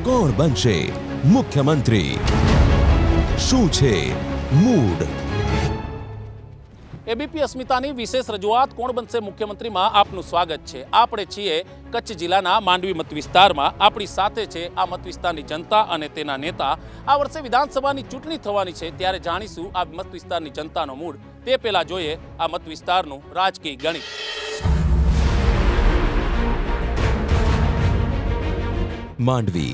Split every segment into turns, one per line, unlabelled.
કોણ બનશે મુખ્યમંત્રી? શું છે મૂડ?
એબીપી અસ્મિતાની વિશેષ રજૂઆત કોણ બનશે મુખ્યમંત્રીમાં આપનું સ્વાગત છે. આપણે છીએ કચ્છ જિલ્લાના માંડવી મત વિસ્તારમાં. આપણી સાથે છે આ મત વિસ્તારની જનતા અને તેના નેતા. આ વર્ષે વિધાનસભાની ચૂંટણી થવાની છે, ત્યારે જાણીશું આ મત વિસ્તારની જનતાનો મૂડ. તે પહેલા જોઈએ આ મત વિસ્તારનું રાજકીય ગણિત.
માંડવી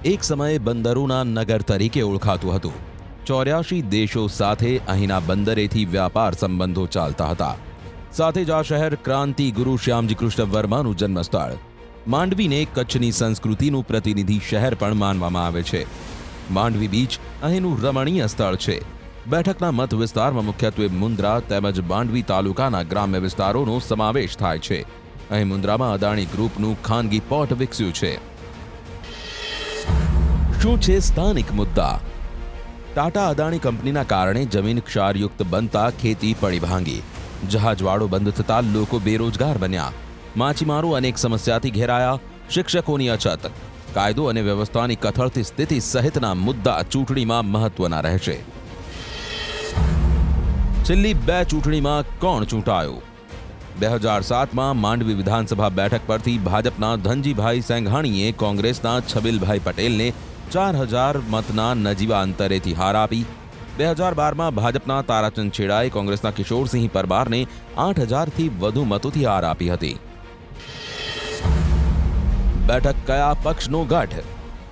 એક સમયે બંદરોના નગર તરીકે ઓળખાતું હતું. 84 દેશો સાથે અહીંના બંદરેથી વ્યાપાર સંબંધો ચાલતા હતા. સાથે જ આ શહેર ક્રાંતિ ગુરુ શ્યામજી કૃષ્ણ વર્માનું જન્મસ્થળ. માંડવીને કચ્છની સંસ્કૃતિનું પ્રતિનિધિ શહેર પણ માનવામાં આવે છે. માંડવી બીચ અહીંનું રમણીય સ્થળ છે. બેઠકના મત વિસ્તારમાં મુખ્યત્વે મુન્દ્રા તેમજ માંડવી તાલુકાના ગ્રામ્ય વિસ્તારોનો સમાવેશ થાય છે. અહીં મુન્દ્રામાં અદાણી ગ્રુપનું ખાનગી પોર્ટ વિકસ્યું છે. શું છે સ્થાનિક મુદ્દા? ટાટા અદાણી કંપનીના કારણે જમીન ક્ષારયુક્ત બનતા ખેતી પડી ભાંગી. જહાજવાડો બંધ થતા લોકો બેરોજગાર બન્યા. માછીમારો અનેક સમસ્યાથી ઘેરાયા. શિક્ષકોની અછત, કાયદો અને વ્યવસ્થાની કથળતી સ્થિતિ સહિતના મુદ્દા ચૂંટણીમાં મહત્વના રહેશે. છેલ્લી 2 ચૂંટણીમાં કોણ ચૂંટાયું? 2007માં માંડવી વિધાનસભા બેઠક પરથી ભાજપના ધનજીભાઈ સેંઘાણીએ કોંગ્રેસના છબીલભાઈ પટેલને 4000 મતના નજીવા અંતરેથી હાર આપી. 2012માં ભાજપના તારાચંદ છેડાએ કોંગ્રેસના કિશોરસિંહ પરમારને 8000થી વધુ મતોથી હાર આપી હતી. બેઠક કયા પક્ષનો ગઢ?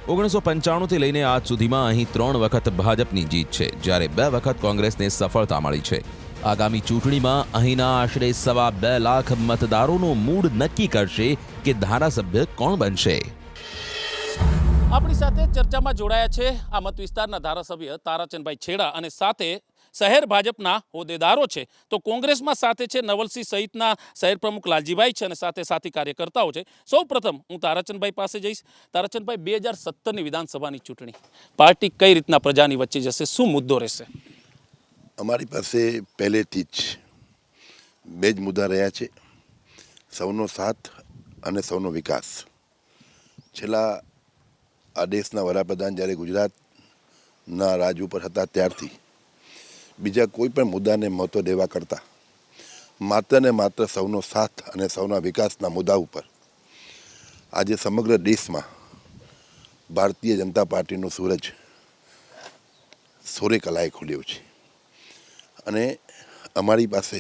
1995થી લઈને આજ સુધીમાં અહીં 3 વખત ભાજપની જીત છે, જ્યારે 2 વખત કોંગ્રેસને સફળતા મળી છે. આગામી ચૂંટણીમાં અહીંના આશરે 2.25 લાખ મતદારોનો મૂડ નક્કી કરશે કે ધારાસભ્ય કોણ બનશે.
આપણી સાથે ચર્ચામાં જોડાયા છે આ મત વિસ્તારના ધારાસભ્ય તારાચંદભાઈ છેડા અને સાથે શહેર ભાજપના હોદ્દેદારો છે. તો કોંગ્રેસમાં સાથે છે નવલસિંહ સહિતના શહેર પ્રમુખ લાલજીભાઈ છે અને સાથે સાથી કાર્યકર્તાઓ છે. સૌ પ્રથમ હું તારાચંદભાઈ પાસે જઈશ. તારાચંદભાઈ, 2017ની વિધાનસભાની ચૂંટણી પાર્ટી કઈ રીતના પ્રજાની વચ્ચે જશે? શું મુદ્દો રહેશે?
અમારી પાસે પહેલેથી જ 2 જ મુદ્દા રહ્યા છે: સૌનો સાથ અને સૌનો વિકાસ. છેલ્લા આ દેશના વડાપ્રધાન જ્યારે ગુજરાતના રાજ ઉપર હતા ત્યારથી બીજા કોઈ પણ મુદ્દાને મહત્ત્વ દેવા કરતાં માત્ર ને માત્ર સૌનો સાથ અને સૌના વિકાસના મુદ્દા ઉપર આજે સમગ્ર દેશમાં ભારતીય જનતા પાર્ટીનો સૂરજ સોરે કલાએ ખુલ્યો છે. અને અમારી પાસે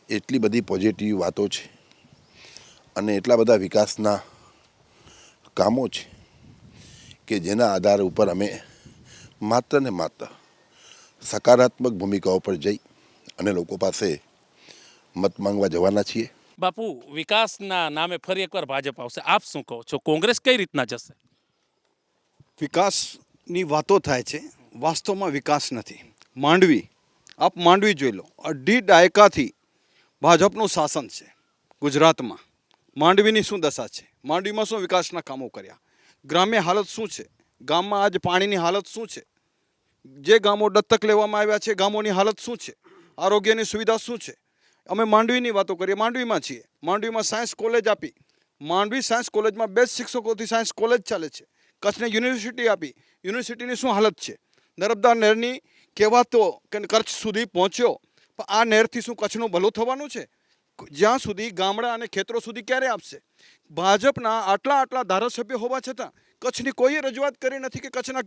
એટલી બધી પોઝિટિવ વાતો છે અને એટલા બધા વિકાસના કામો છે કે જેના આધાર ઉપર અમે માત્ર ને માત્ર સકારાત્મક ભૂમિકાઓ પર જઈ અને લોકો પાસે મત માંગવા જવાના છીએ.
બાપુ, વિકાસના નામે ફરી એકવાર ભાજપ આવશે, આપ શું કહો છો? કોંગ્રેસ કઈ રીતના જશે?
વિકાસની વાતો થાય છે, વાસ્તવમાં વિકાસ નથી. આપ માંડવી જોઈ લો, 2.5 દાયકાથી ભાજપનું શાસન છે ગુજરાતમાં. માંડવીની શું દશા છે? માંડવીમાં શું વિકાસના કામો કર્યા? ગ્રામ્ય હાલત શું છે? ગામમાં આજ પાણીની હાલત શું છે? જે ગામો દત્તક લેવામાં આવ્યા છે ગામોની હાલત શું છે? આરોગ્યની સુવિધા શું છે? અમે માંડવીની વાતો કરીએ, માંડવીમાં છીએ. માંડવીમાં સાયન્સ કોલેજ આપી. માંડવી સાયન્સ કોલેજમાં 2 શિક્ષકોથી સાયન્સ કોલેજ ચાલે છે. કચ્છને યુનિવર્સિટી આપી. યુનિવર્સિટીની શું હાલત છે? નર્મદા નહેરની કહેવાતો કે કચ્છ સુધી પહોંચ્યો, પણ આ નહેરથી શું કચ્છનું ભલું થવાનું છે? જ્યાં સુધી ગામડા અને ખેતરો સુધી ક્યારે આપશે? ભાજપના આટલા ધારાસભ્ય હોવા છતાં કચ્છની કોઈએ રજૂઆત કરી નથી કે કચ્છના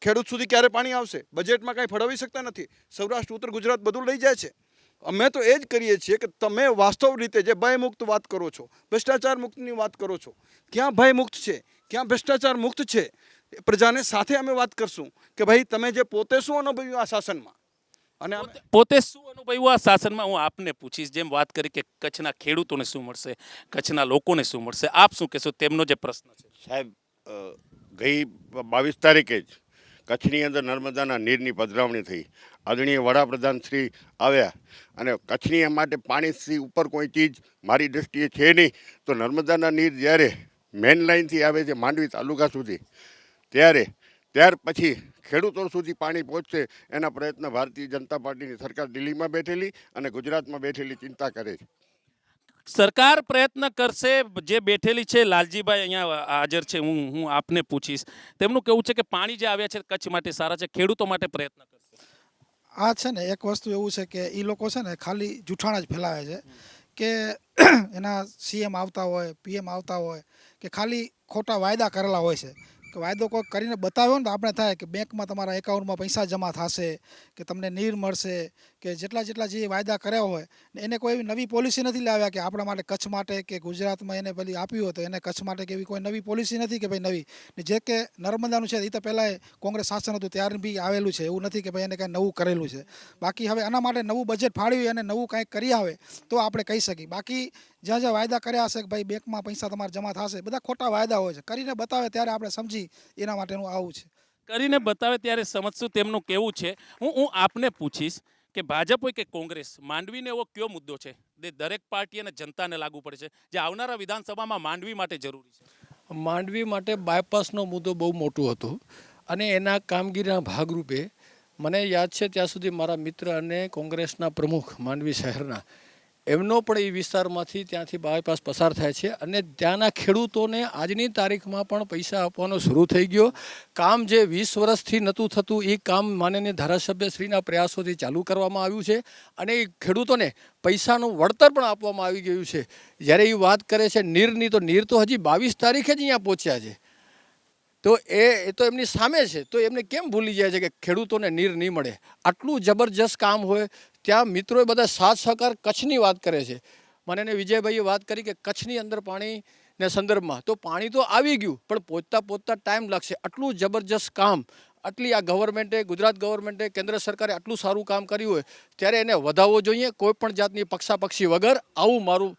ખેડૂત સુધી ક્યારે પાણી આવશે. બજેટમાં કાંઈ ફળવી શકતા નથી. સૌરાષ્ટ્ર, ઉત્તર ગુજરાત બધું લઈ જાય છે. અમે તો એ જ કરીએ છીએ કે તમે વાસ્તવ રીતે જે ભયમુક્ત વાત કરો છો, ભ્રષ્ટાચાર મુક્તની વાત કરો છો, ક્યાં ભયમુક્ત છે, ક્યાં ભ્રષ્ટાચાર મુક્ત છે? પ્રજાને સાથે અમે વાત કરશું કે ભાઈ તમે જે પોતે શું અનુભવ્યું આ શાસનમાં અને
પોતે શું અનુભવ્યું આ શાસનમાં, હું આપને પૂછીશ. જેમ વાત કરી કે કચ્છના ખેડૂતોને શું મળશે, કચ્છના લોકોને શું મળશે, આપ શું કહેશો? તેમનો જે પ્રશ્ન છે.
સાહેબ, ગઈ 22 તારીખે જ કચ્છની અંદર નર્મદાના નીરની પધરામણી થઈ. આદરણીય વડાપ્રધાન શ્રી આવ્યા અને કચ્છની માટે પાણીથી ઉપર કોઈ ચીજ મારી દૃષ્ટિએ છે નહીં. તો નર્મદાના નીર જ્યારે મેન લાઇનથી આવે છે માંડવી તાલુકા સુધી, ત્યાર પછી ખેડૂતો સુધી પાણી પહોંચશે એના પ્રયત્ન ભારતીય જનતા પાર્ટીની સરકાર દિલ્હીમાં બેઠેલી અને ગુજરાતમાં બેઠેલી ચિંતા કરે છે.
સરકાર પ્રયત્ન કરશે, જે બેઠેલી છે લાલજીભાઈ અહીંયા હાજર છે, હું આપને પૂછીશ, તેમનું કહેવું છે કે પાણી જે આવ્યા છે કચ્છ માટે સારા છે, ખેડૂતો માટે પ્રયત્ન કરશે.
આ છે ને એક વસ્તુ એવું છે કે એ લોકો છે ને ખાલી જૂઠાણા જ ફેલાવે છે કે એના સીએમ આવતા હોય, પીએમ આવતા હોય કે ખાલી ખોટા વાયદા કરેલા હોય છે કે વાયદો કોઈ કરીને બતાવ્યો ને તો આપણે થાય કે બેંકમાં તમારા એકાઉન્ટમાં પૈસા જમા થશે, કે તમને નીર મળશે, કે જેટલા જે વાયદા કર્યા હોય ને એને કોઈ એવી નવી પોલિસી નથી લાવ્યા કે આપણા માટે કચ્છ માટે કે ગુજરાતમાં એને પેલી આપ્યું હોય તો એને કચ્છ માટે કે એવી કોઈ નવી પોલિસી નથી કે ભાઈ નવી. ને જે કે નર્મદાનું છે એ તો પહેલાં કોંગ્રેસ શાસન હતું ત્યારે બી આવેલું છે, એવું નથી કે ભાઈ એને કાંઈ નવું કરેલું છે. બાકી હવે આના માટે નવું બજેટ ફાળવી અને નવું કાંઈક કરી આવે તો આપણે કહી શકીએ. બાકી જ્યાં વાયદા કર્યા હશે કે ભાઈ બેંકમાં પૈસા તમારા જમા થશે, બધા ખોટા વાયદા હોય છે. કરીને બતાવે ત્યારે આપણે સમજી એના માટેનું આવું છે.
કરીને બતાવે ત્યારે સમજશું, તેમનું કેવું છે. હું આપને પૂછીશ કે ભાજપ હોય કે કોંગ્રેસ, માંડવીને એવો કયો મુદ્દો છે જે દરેક પાર્ટી અને જનતાને લાગુ પડે છે, જે આવનારા વિધાનસભામાં માંડવી માટે જરૂરી છે?
માંડવી માટે બાયપાસનો મુદ્દો બહુ મોટો હતો અને એના કામગીરીના ભાગરૂપે મને યાદ છે ત્યાં સુધી મારા મિત્ર અને કોંગ્રેસના પ્રમુખ માંડવી શહેરના, એમનો પણ એ વિસ્તારમાંથી ત્યાંથી બાયપાસ પસાર થાય છે અને ત્યાંના ખેડૂતોને આજની તારીખમાં પણ પૈસા આપવાનો શરૂ થઈ ગયો. કામ જે 20 વર્ષથી નહોતું થતું એ કામ માનનીય ધારાસભ્યશ્રીના પ્રયાસોથી ચાલુ કરવામાં આવ્યું છે અને એ ખેડૂતોને પૈસાનું વળતર પણ આપવામાં આવી ગયું છે. જ્યારે એ વાત કરે છે નીરની, તો નીર તો હજી 22 તારીખે જ અહીંયા પહોંચ્યા છે, તો એ તો એમની સામે છે, તો એમને કેમ ભૂલી જાય છે કે ખેડૂતોને નીર નહીં મળે? આટલું જબરજસ્ત કામ હોય ત્યાં મિત્રોએ બધા સાથ સહકાર. કચ્છની વાત કરે છે, મને વિજયભાઈએ વાત કરી કે કચ્છની અંદર પાણીના સંદર્ભમાં તો પાણી તો આવી ગયું પણ પહોંચતા ટાઈમ લાગશે. આટલું જબરજસ્ત કામ, આટલી આ ગવર્મેન્ટે, ગુજરાત ગવર્મેન્ટે, કેન્દ્ર સરકારે આટલું સારું કામ કર્યું હોય ત્યારે એને વધાવવો જોઈએ, કોઈ પણ જાતની પક્ષાપક્ષી વગર. આવું મારું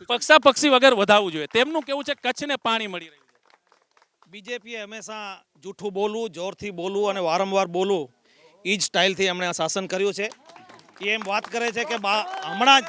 પક્ષાપક્ષી વગર વધાવવું જોઈએ. તેમનું કેવું છે કચ્છને પાણી મળી રહ્યું છે.
બીજેપીએ હંમેશા જૂઠું બોલવું, જોરથી બોલવું અને વારંવાર બોલવું એ જ સ્ટાઇલથી એમણે આ શાસન કર્યું છે. એ એમ વાત કરે છે કે હમણાં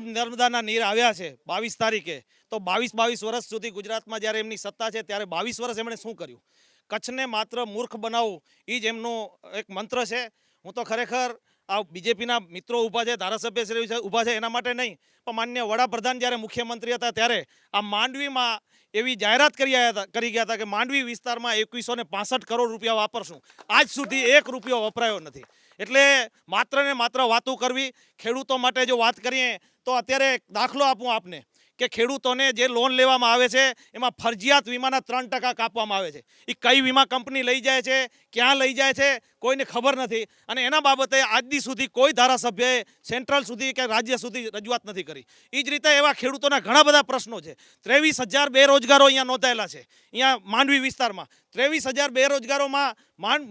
જ નર્મદાના નીર આવ્યા છે 22 તારીખે, તો 22 વર્ષ સુધી ગુજરાતમાં જ્યારે એમની સત્તા છે ત્યારે 22 વર્ષ એમણે શું કર્યું? કચ્છને માત્ર મૂર્ખ બનાવવું એ જ એમનું એક મંત્ર છે. હું તો ખરેખર આ બીજેપીના મિત્રો ઊભા છે, ધારાસભ્ય ઊભા છે એના માટે નહીં, પણ માન્ય વડાપ્રધાન જ્યારે મુખ્યમંત્રી હતા ત્યારે આ માંડવીમાં એવી જાહેરાત કરી ગયા હતા કે માંડવી વિસ્તારમાં 2165 કરોડ રૂપિયા વાપરશું. આજ સુધી 1 રૂપિયો વપરાયો નથી. એટલે માત્ર ને માત્ર વાતો કરવી. ખેડૂતો માટે જો વાત કરીએ તો અત્યારે દાખલો આપું આપને કે ખેડૂતોને જે લોન લેવામાં આવે છે એમાં ફરજિયાત વીમાના 3% કાપવામાં આવે છે. એ કઈ વીમા કંપની લઈ જાય છે, ક્યાં લઈ જાય છે, કોઈને ખબર નથી. અને એના બાબતે આજથી સુધી કોઈ ધારાસભ્યએ સેન્ટ્રલ સુધી કે રાજ્ય સુધી રજૂઆત નથી કરી. એ જ રીતે એવા ખેડૂતોના ઘણા બધા પ્રશ્નો છે. 23,000 બેરોજગારો અહીંયા નોંધાયેલા છે. અહીંયા માંડવી વિસ્તારમાં 23,000 બેરોજગારોમાં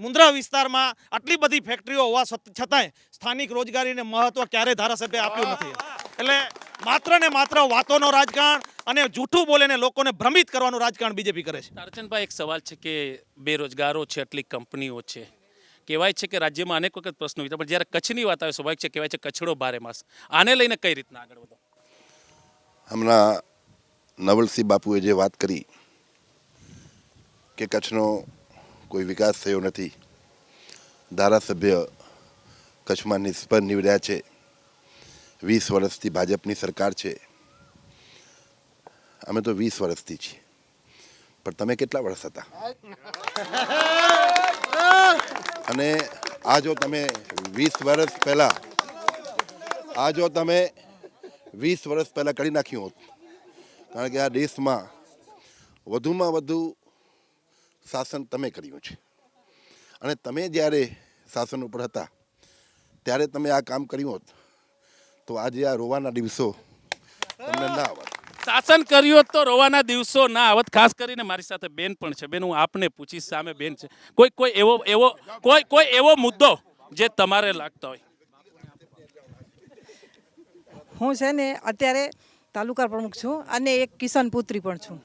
મુંદ્રા વિસ્તારમાં આટલી બધી ફેક્ટરીઓ હોવા છતાંય સ્થાનિક રોજગારીને મહત્વ ક્યારેય ધારાસભ્ય આપ્યું નથી. એટલે માત્ર ને માત્ર વાતોનો રાજકારણ અને જૂઠું બોલીને લોકોને ભ્રમિત કરવાનું રાજકારણ બીજેપી કરે છે.
તારચંદભાઈ, એક સવાલ છે કે બેરોજગારો છે, આટલી કંપનીઓ છે, કહેવાય છે કે રાજ્યમાં અનેક વખત પ્રશ્નો વિચાર, પણ જ્યારે કચ્છની વાત આવે સ્વાભાવિક છે કહેવાય છે કચ્છડો બારે માસ. આને લઈને કઈ રીતના આગળ વધો?
હમણાં નવલસિંહ બાપુએ જે વાત કરી કે કચ્છનો કોઈ વિકાસ થયો નથી, ધારાસભ્ય કચ્છમાં નિષ્ફળ નીવડ્યા છે, 20 વર્ષથી ભાજપની સરકાર છે, અમે તો 20 વર્ષથી છીએ, પણ તમે કેટલા વર્ષ હતા? અને આ જો તમે 20 વર્ષ પહેલાં કરી નાખ્યું હોત, કારણ કે આ દેશમાં વધુમાં વધુ શાસન તમે કર્યું છે અને તમે જ્યારે શાસન ઉપર હતા ત્યારે તમે આ કામ કર્યું હોત તો આજે આ રોવાના દિવસો તમને ના આવત.
શાસન કર્યું હોત તો રોવાના દિવસો ના આવત. ખાસ કરીને મારી સાથે બેન પણ છે. બેન, હું આપને પૂછીશ, સામે બેન છે, કોઈ એવો મુદ્દો જે તમારે લાગતો હોય?
હું છે ને અત્યારે તાલુકા પ્રમુખ છું અને એક કિસાન પુત્રી પણ છું.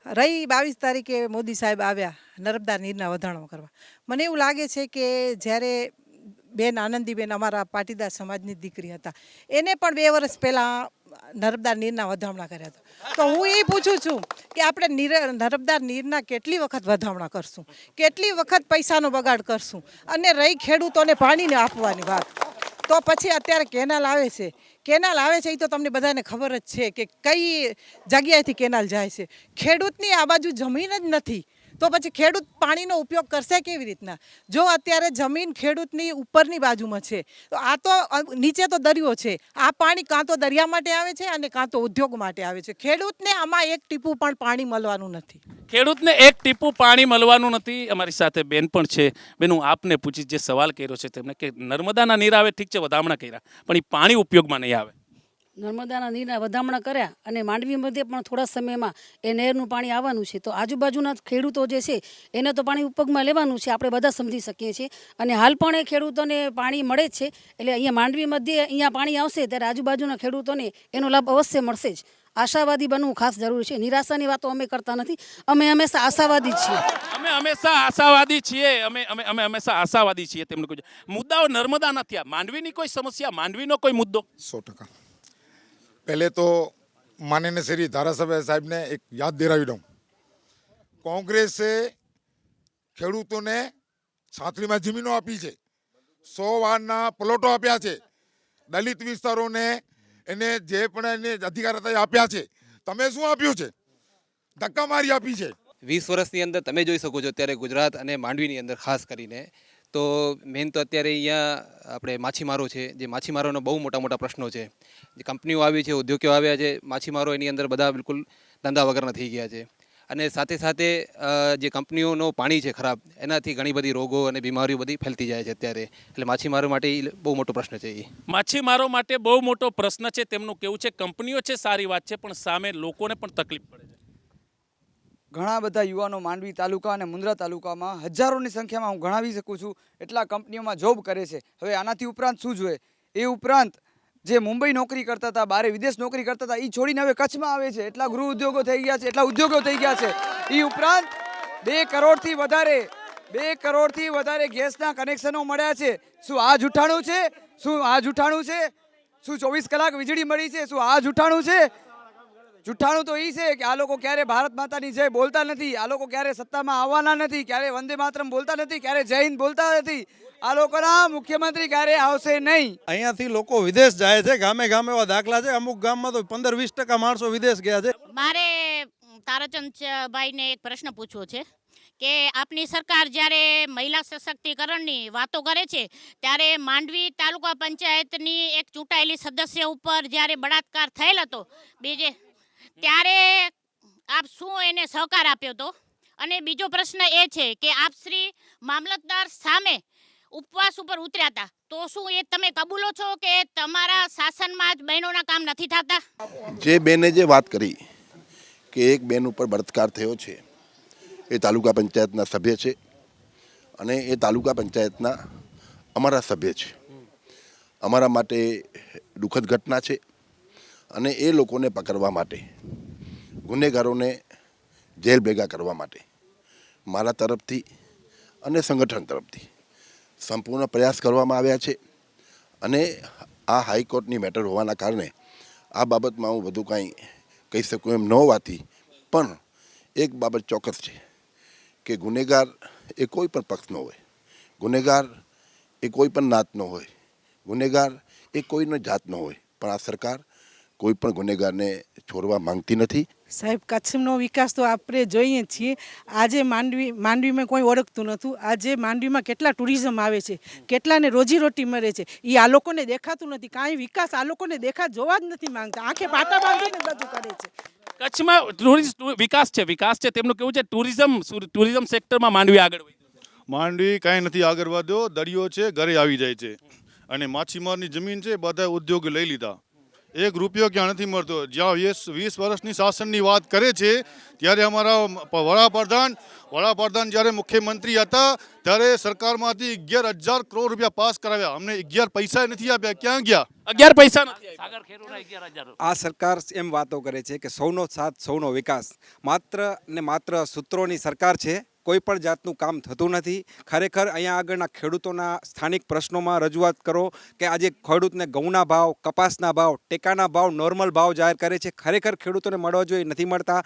રહી 22 તારીખે મોદી સાહેબ આવ્યા નર્મદા નીરના વધારણા કરવા. મને એવું લાગે છે કે જ્યારે બેન આનંદીબેન અમારા પાટીદાર સમાજની દીકરી હતા, એને પણ 2 વર્ષ પહેલાં નર્મદા નીરના વધામણા કર્યા હતા. તો હું એ પૂછું છું કે આપણે નર્મદા નીરના કેટલી વખત વધામણા કરશું, કેટલી વખત પૈસાનો બગાડ કરશું? અને રહી ખેડૂતોને પાણીને આપવાની વાત, તો પછી અત્યારે કેનાલ આવે છે, કેનાલ આવે છે એ તો તમને બધાને ખબર જ છે કે કઈ જગ્યાએથી કેનાલ જાય છે. ખેડૂતની આ બાજુ જમીન જ નથી તો પછી ખેડૂત પાણીનો ઉપયોગ કરશે કેવી રીતના? જો અત્યારે જમીન ખેડૂતની ઉપરની બાજુમાં છે તો આ તો નીચે તો દરિયો છે, આ પાણી કાં તો દરિયા માટે આવે છે અને કાં તો ઉદ્યોગ માટે આવે છે. ખેડૂતને આમાં એક ટીપું પણ પાણી મળવાનું નથી.
ખેડૂતને એક ટીપું પાણી મળવાનું નથી. અમારી સાથે બેન પણ છે. બેન, હું આપને પૂછીશ, જે સવાલ કર્યો છે તેમને કે નર્મદાના નીર આવે, ઠીક છે, વધામણા કર્યા, પણ એ પાણી ઉપયોગમાં નહીં આવે.
નર્મદાના નીરના વધામણા કર્યા અને માંડવી મધ્યે પણ થોડા સમયમાં એ નહેરનું પાણી આવવાનું છે, તો આજુબાજુના ખેડૂતો જે છે એને તો પાણી ઉપયોગમાં લેવાનું છે, આપણે બધા સમજી શકીએ છીએ. અને હાલ પણ એ ખેડૂતોને પાણી મળે જ છે, એટલે અહીંયા માંડવી મધ્યે અહીંયા પાણી આવશે ત્યારે આજુબાજુના ખેડૂતોને એનો લાભ અવશ્ય મળશે જ. આશાવાદી બનવું ખાસ જરૂરી છે. નિરાશાની વાતો અમે કરતા નથી, અમે હંમેશા આશાવાદી છીએ.
અમે હંમેશા આશાવાદી છીએ. અમે હંમેશા આશાવાદી છીએ. તેમનું કોઈ મુદ્દાઓ નર્મદા નથી. આ માંડવીની કોઈ સમસ્યા, માંડવીનો કોઈ મુદ્દો?
100%. पहले तो माननीय श्री धारासभ्य साहब ने एक याद दिलावी दूँ, कांग्रेस खेडूतों सातरी में जमीनों आपी है, 100 वारना प्लॉटो आप्या है, दलित विस्तारों ने एने जे पण एने अधिकार आप्या है, तमे शुं आप्युं छे? धक्का मारी आपी है.
20 વર્ષની અંદર તમે જોઈ શકો છો અત્યારે ગુજરાત અને માંડવીની અંદર ખાસ કરીને તો મેન તો અત્યારે અહીંયા આપણે માછીમારો છે, જે માછીમારોનો બહુ મોટા મોટા પ્રશ્નો છે. જે કંપનીઓ આવી છે, ઉદ્યોગો આવ્યા છે, માછીમારો એની અંદર બધા બિલકુલ ધંધા વગરના થઈ ગયા છે. અને સાથે સાથે જે કંપનીઓનો પાણી છે ખરાબ, એનાથી ઘણી બધી રોગો અને બીમારીઓ બધી ફેલતી જાય છે અત્યારે. એટલે માછીમારો માટે બહુ મોટો પ્રશ્ન છે. એ
માછીમારો માટે બહુ મોટો પ્રશ્ન છે. તેમનું કેવું છે કંપનીઓ છે સારી વાત છે, પણ સામે લોકોને પણ તકલીફ પડે છે.
ઘણા બધા યુવાનો માંડવી તાલુકા અને મુન્દ્રા તાલુકામાં હજારોની સંખ્યામાં હું ગણાવી શકું છું એટલા કંપનીઓમાં જોબ કરે છે. હવે આનાથી ઉપરાંત શું જોઈએ? એ ઉપરાંત જે મુંબઈ નોકરી કરતા હતા, બહાર વિદેશ નોકરી કરતા હતા, એ છોડીને હવે કચ્છમાં આવે છે. એટલા ગૃહ ઉદ્યોગો થઈ ગયા છે, એટલા ઉદ્યોગો થઈ ગયા છે. એ ઉપરાંત 2 કરોડથી વધારે ગેસના કનેક્શનો મળ્યા છે. શું આ જૂઠાણું છે? શું 24 કલાક વીજળી મળી છે? શું આ જૂઠાણું છે? જૂઠાણું તો એ છે કે આ લોકો ક્યારે ભારત માતાની જય બોલતા નથી, આ લોકો ક્યારે સત્તામાં આવવાના નથી, ક્યારે વંદે માતરમ બોલતા નથી, ક્યારે જય હિન્દ બોલતા નથી. આ લોકોના મુખ્યમંત્રી ક્યારે આવશે નહીં.
અહીંયાથી લોકો વિદેશ જાય છે, ગામે ગામે એવા દાખલા છે. અમુક ગામમાં તો 15-20% માણસો વિદેશ ગયા છે.
મારે તારાચંદભાઈને એક પ્રશ્ન પૂછવો છે કે આપની સરકાર જ્યારે મહિલા સશક્તિકરણની વાતો કરે છે ત્યારે માંડવી તાલુકા પંચાયતની એક ચૂંટાયેલી સદસ્ય ઉપર જ્યારે બળાત્કાર થયેલ હતો બીજે, ત્યારે આપ શું એને સહકાર આપ્યો હતો? અને બીજો પ્રશ્ન એ છે કે આપ શ્રી મામલતદાર સામે ઉપવાસ ઉપર ઉતર્યા હતા, તો શું એ તમે કબૂલો છો કે તમારા શાસનમાં જ બહેનોના કામ નથી થતા?
જે બેને જે વાત કરી કે એક બેન ઉપર બળાત્કાર થયો છે, એ તાલુકા પંચાયતના સભ્ય છે અને એ તાલુકા પંચાયતના અમારા સભ્ય છે. અમારા માટે દુઃખદ ઘટના છે અને એ લોકોને પકડવા માટે, ગુનેગારોને જેલ ભેગા કરવા માટે મારા તરફથી અને સંગઠન તરફથી સંપૂર્ણ પ્રયાસ કરવામાં આવ્યા છે. અને આ હાઈકોર્ટની મેટર હોવાના કારણે આ બાબતમાં હું વધુ કાંઈ કહી શકું એમ ન હોવાથી, પણ એક બાબત ચોક્કસ છે કે ગુનેગાર એ કોઈ પણ પક્ષનો હોય, ગુનેગાર એ કોઈ પણ નાતનો હોય, ગુનેગાર એ કોઈનો જાતનો હોય, પણ આ સરકાર કોઈ પણ ગુનેગારને છોડવા માંગતી નથી.
સાહેબ, કચ્છનો વિકાસ તો આપણે જોઈએ છીએ. આજે માંડવીમાં કોઈ ઓળખતું નહોતું. આજે માંડવીમાં કેટલા ટુરિઝમ આવે છે, કેટલાને રોજીરોટી મળે છે, એ આ લોકોને દેખાતું નથી. કાંઈ વિકાસ આ લોકોને જોવા જ નથી માંગતા. આંખે પાટા બાંધીને બધું કરે છે.
કચ્છમાં વિકાસ છે. તેમનું કેવું છે ટુરિઝમ સેક્ટરમાં માંડવી આગળ વધી?
માંડવી કાંઈ નથી આગળ વધ્યો. દરિયો છે, ઘરે આવી જાય છે. અને માછીમારની જમીન છે, બધા ઉદ્યોગ લઈ લીધા. 1 રૂપિયો ક્યાં નથી મળતો. જ્યાં 20 વર્ષની શાસનની વાત કરે છે ત્યારે અમારા વડાપ્રધાન જ્યારે મુખ્યમંત્રી હતા ત્યારે સરકારમાંથી 11,000 કરોડ રૂપિયા પાસ કરાવ્યા. અમને 11 પૈસા નથી આપ્યા. ક્યાં ગયા?
11 પૈસા નથી.
આ સરકાર એમ વાતો કરે છે કે સૌનો સાથ સૌનો વિકાસ, માત્ર ને માત્ર સૂત્રોની સરકાર છે.
કોઈ પણ જાતનું કામ થતું નથી. ખરેખર અહીંયા આગળના ખેડૂતોના સ્થાનિક પ્રશ્નોમાં રજૂઆત કરો કે આજે ખેડૂતને ઘઉંના ભાવ, કપાસના ભાવ, ટેકાના ભાવ, નોર્મલ ભાવ જાહેર કરે છે. ખરેખર ખેડૂતોને મળવા જોઈએ, નથી મળતા.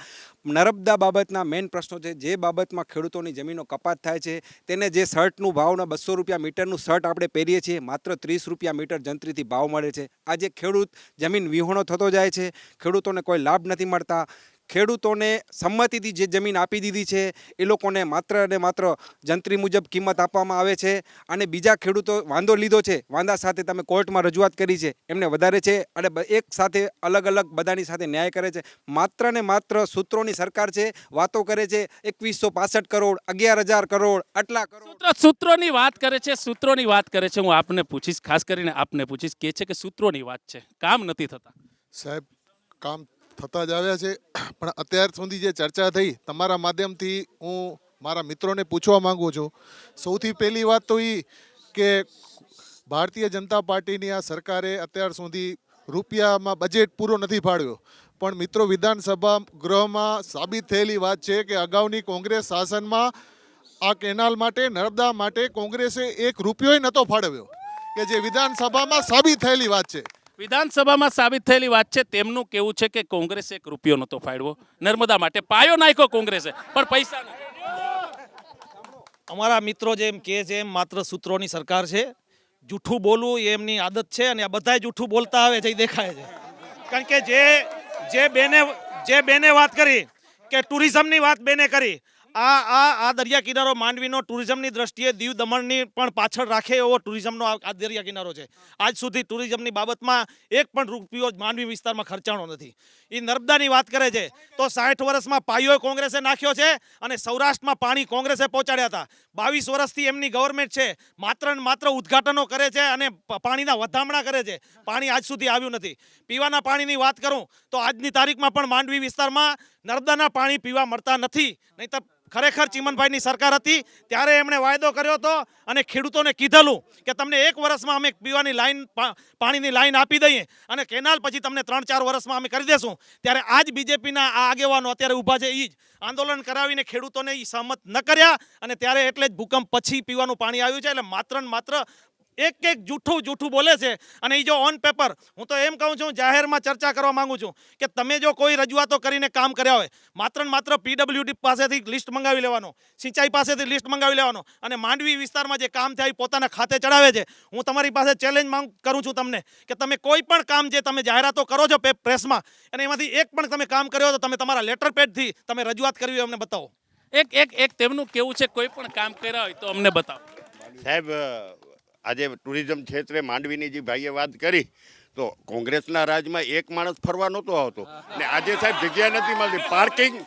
નર્મદા બાબતના મેઇન પ્રશ્નો છે, જે બાબતમાં ખેડૂતોની જમીનો કપાત થાય છે, તેને જે શર્ટનું ભાવના 200 રૂપિયા મીટરનું શર્ટ આપણે પહેરીએ છીએ, માત્ર 30 રૂપિયા મીટર જંત્રીથી ભાવ મળે છે. આજે ખેડૂત જમીન વિહોણો થતો જાય છે, ખેડૂતોને કોઈ લાભ નથી મળતા. ખેડૂતોને સંમતિથી જે જમીન આપી દીધી છે એ લોકોને માત્ર અને માત્ર જંત્રી મુજબ કિંમત આપવામાં આવે છે, અને બીજા ખેડૂતો વાંધો લીધો છે, વાંધા સાથે તમે કોર્ટમાં રજૂઆત કરી છે, એમને વધારે છે, અને એક સાથે અલગ અલગ બધાની સાથે ન્યાય કરે છે. માત્ર ને માત્ર સૂત્રોની સરકાર છે, વાતો કરે છે 2165 કરોડ, 11,000 કરોડ, આટલા કરોડ.
સૂત્રોની વાત કરે છે, સૂત્રોની વાત કરે છે. હું આપને પૂછીશ, ખાસ કરીને આપને પૂછીશ, કે છે કે સૂત્રોની વાત છે, કામ નથી થતા.
સાહેબ, કામ થતા જ આવ્યા છે, પણ અત્યાર સુધી જે ચર્ચા થઈ તમારા માધ્યમથી હું મારા મિત્રોને પૂછવા માંગુ છું. સૌથી પહેલી વાત તો એ કે ભારતીય જનતા પાર્ટીની આ સરકારે અત્યાર સુધી રૂપિયામાં બજેટ પૂરો નથી ફાળવ્યો, પણ મિત્રો વિધાનસભા ગૃહમાં સાબિત થયેલી વાત છે કે અગાઉની કોંગ્રેસ શાસનમાં આ કેનાલ માટે, નર્મદા માટે કોંગ્રેસે 1 રૂપિયોય નહોતો ફાળવ્યો, કે જે વિધાનસભામાં સાબિત થયેલી વાત છે.
વિધાનસભામાં સાબિત થયેલી વાત છે. તેમનું કેવું છે કે કોંગ્રેસે 1 રૂપિયો નહોતો ફાળવ્યો નર્મદા માટે. પાયો નાખ્યો કોંગ્રેસે, પણ પૈસા નથી.
અમારા મિત્રો જેમ કહે છે એમ માત્ર સૂત્રોની સરકાર છે. જૂઠું બોલવું એ એમની આદત છે, અને આ બધાય જૂઠું બોલતા આવે છે એ દેખાય છે. કારણ કે જે બેને વાત કરી કે ટુરિઝમની વાત બેને કરી, આ દરિયા કિનારો માંડવીનો ટુરિઝમની દ્રષ્ટિએ દીવ દમણની પણ પાછળ રાખે એવો ટુરિઝમનો આ દરિયા કિનારો છે. આજ સુધી ટુરિઝમની બાબતમાં 1 પણ રૂપિયો માંડવી વિસ્તારમાં ખર્ચાણો નથી. એ નર્મદાની વાત કરે છે તો 60 વર્ષમાં પાયો કોંગ્રેસે નાખ્યો છે, અને સૌરાષ્ટ્રમાં પાણી કોંગ્રેસે પહોંચાડ્યા હતા. 22 વર્ષથી એમની ગવર્મેન્ટ છે, માત્ર ને માત્ર ઉદ્ઘાટનો કરે છે અને પાણીના વધામણા કરે છે. પાણી આજ સુધી આવ્યું નથી. પીવાના પાણીની વાત કરું તો આજની તારીખમાં પણ માંડવી વિસ્તારમાં નર્મદાના પાણી પીવા મળતા નથી. નહીંતર ખરેખર ચીમનભાઈની સરકાર હતી ત્યારે એમણે વાયદો કર્યો હતો અને ખેડૂતોને કીધેલું કે તમને 1 વર્ષમાં અમે પીવાની લાઈન, પાણીની લાઈન આપી દઈએ, અને કેનાલ પછી તમને 3-4 વર્ષમાં અમે કરી દેશું. ત્યારે આજ બીજેપીના આ આગેવાનો અત્યારે ઊભા છે, એ જ આંદોલન કરાવીને ખેડૂતોને એ સહમત ન કર્યા, અને ત્યારે એટલે જ ભૂકંપ પછી પીવાનું પાણી આવ્યું છે. એટલે માત્ર ને માત્ર એક જૂઠું બોલે છે. અને એ જો ઓન પેપર, હું તો એમ કહું છું, જાહેરમાં ચર્ચા કરવા માંગુ છું કે તમે જો કોઈ રજૂઆતો કરીને કામ કર્યા હોય, માત્ર ને માત્ર PWD પાસેથી લિસ્ટ મંગાવી લેવાનો, સિંચાઈ પાસેથી લિસ્ટ મંગાવી લેવાનો, અને માંડવી વિસ્તારમાં જે કામ થયા એ પોતાના ખાતે ચડાવે છે. હું તમારી પાસે ચેલેન્જ માંગ કરું છું તમને કે તમે કોઈ પણ કામ જે તમે જાહેરાતો કરો છો પ્રેસમાં, અને એમાંથી એક પણ તમે કામ કર્યો તો તમે તમારા લેટર પેડથી તમે રજૂઆત કરવી હોય અમને બતાવો.
એક તેમનું કેવું છે, કોઈ પણ કામ કર્યા હોય તો અમને બતાવો.
સાહેબ, આજે ટુરિઝમ ક્ષેત્રે માંડવીની જે ભાઈએ વાત કરી, તો કોંગ્રેસના રાજમાં એક માણસ ફરવા નહોતો આવતો, ને આજે સાહેબ જગ્યા નથી મળતી,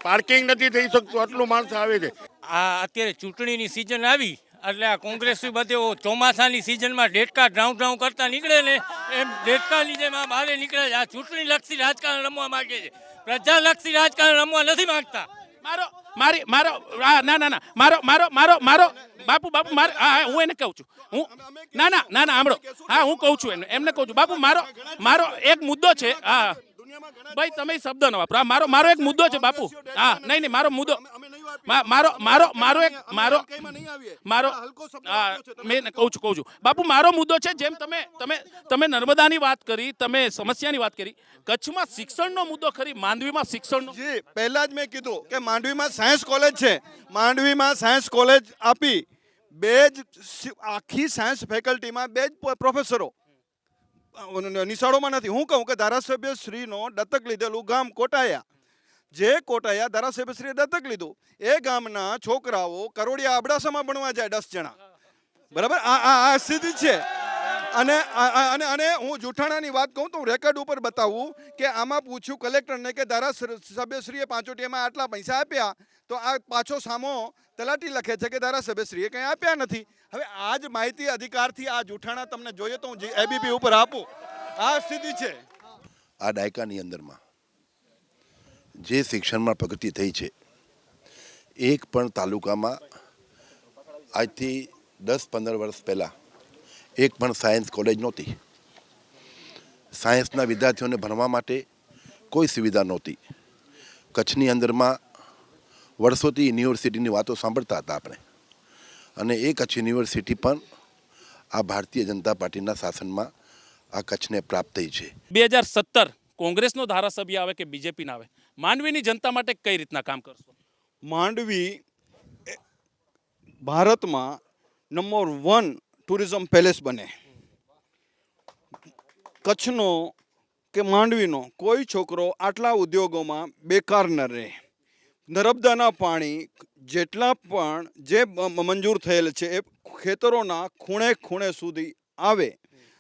પાર્કિંગ નથી થઈ શકતું, આટલું માણસ આવે છે.
આ અત્યારે ચૂંટણીની સિઝન આવી એટલે આ કોંગ્રેસ બધે ચોમાસાની સિઝનમાં ડેટકા ડ્રાઉં કરતા નીકળે ને એમ ડેટકાની જેમ આ બહાર નીકળે છે. આ ચૂંટણી લક્ષી રાજકારણ રમવા માંગે છે, પ્રજાલક્ષી રાજકારણ રમવા નથી માંગતા.
બાપુ હું એને કહું છું, સાંભળો, હું કહું છું એમને કહું છું, બાપુ મારો એક મુદ્દો છે. હા ભાઈ, તમે શબ્દ ન વાપરો. મારો એક મુદ્દો છે બાપુ. હા, નહીં, મારો મુદ્દો, મેં કહું છું બાપુ, મારો મુદ્દો છે. જેમ તમે નર્મદાની વાત કરી, તમે સમસ્યાની વાત કરી, કચ્છમાં શિક્ષણનો મુદ્દો ખરી, માંડવીમાં શિક્ષણનો.
જી, પહેલા જ મેં કીધું કે માંડવીમાં સાયન્સ કોલેજ છે, માંડવીમાં સાયન્સ કોલેજ આપી, 2 જ આખી સાયન્સ ફેકલ્ટીમાં 2 જ પ્રોફેસરો નિશાળોમાં નથી. હું કહું કે ધારાસભ્ય શ્રીનો દત્તક લીધેલું ગામ કોટાયા, જે કોટાયા ધારાસભ્યશ્રીએ દત્તક લીધું, એ ગામના છોકરાઓ કરોડિયા અબડાસામાં ભણવા જાય 10 જણા. બરાબર, આ સ્થિતિ છે. અને હું જૂઠાણાની વાત કહું તો હું રેકોર્ડ ઉપર બતાવું કે આમાં પૂછ્યું કલેક્ટરને કે ધારાસભ્યશ્રીએ પાંચોટીયામાં આટલા પૈસા આપ્યા, તો આ પાછો સામો તલાટી લખે છે કે ધારાસભ્યશ્રીએ કંઈ આપ્યા નથી. હવે આ જ માહિતી અધિકારથી આ જૂઠાણા તમને જોઈએ તો હું ABP ઉપર આપું. આ સ્થિતિ છે.
આ દાયકાની અંદરમાં જે શિક્ષણમાં પ્રગતિ થઈ છે, એક પણ તાલુકામાં આજથી 10-15 વર્ષ પહેલાં એક પણ સાયન્સ કોલેજ નહોતી. સાયન્સના વિદ્યાર્થીઓને ભણવા માટે કોઈ સુવિધા નહોતી. કચ્છની અંદરમાં વર્ષોથી યુનિવર્સિટીની વાતો સાંભળતા હતા આપણે, અને એ કચ્છ યુનિવર્સિટી પણ આ ભારતીય જનતા પાર્ટીના શાસનમાં આ કચ્છને પ્રાપ્ત થઈ છે.
2017 કોંગ્રેસનો ધારાસભ્ય આવે કે બીજેપીના આવે, માંડવીની જનતા માટે કઈ રીતના કામ કરશો?
માંડવી ભારતમાં નંબર 1 ટુરિઝમ પેલેસ બને. કચ્છનો કે માંડવીનો કોઈ છોકરો આટલા ઉદ્યોગોમાં બેકાર ન રહે. નર્મદાના પાણી જેટલા પણ જે મંજૂર થયેલ છે એ ખેતરોના ખૂણે ખૂણે સુધી આવે,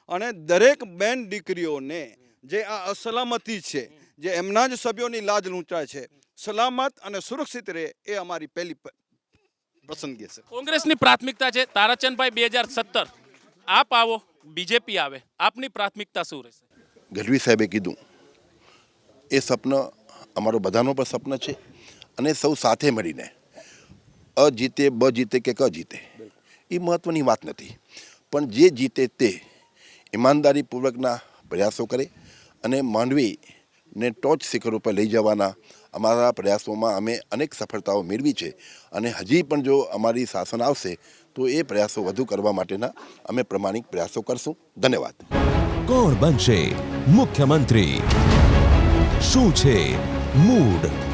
અને દરેક બેન દીકરીઓને જે આ અસલામતી છે, જે એમના જ સભ્યોની લાજ લૂંટાય છે, સલામત અને સુરક્ષિત રહે, એ અમારી પહેલી પસંદગી છે.
કોંગ્રેસની પ્રાથમિકતા છે. તારાચંદભાઈ 2017 આપ આવો, બીજેપી આવે, આપની પ્રાથમિકતા શું રહેશે?
ગઢવી સાહેબે કીધું એ સપન અમારો બધાનો પણ સપન છે, અને સૌ સાથે મળીને અ જીતે બ જીતે કે ક જીતે એ મહત્ત્વની વાત નથી, પણ જે જીતે તે ઈમાનદારીપૂર્વકના પ્રયાસો કરે અને માંડવીને ટોચ શિખર ઉપર લઈ જવાના અમારા પ્રયાસોમાં અમે અનેક સફળતાઓ મેળવી છે, અને હજી પણ જો અમારી શાસન આવશે તો એ પ્રયાસો વધુ કરવા માટેના અમે પ્રમાણિક પ્રયાસો કરશું. ધન્યવાદ.
કોણ બનશે મુખ્યમંત્રી? શું છે મૂડ?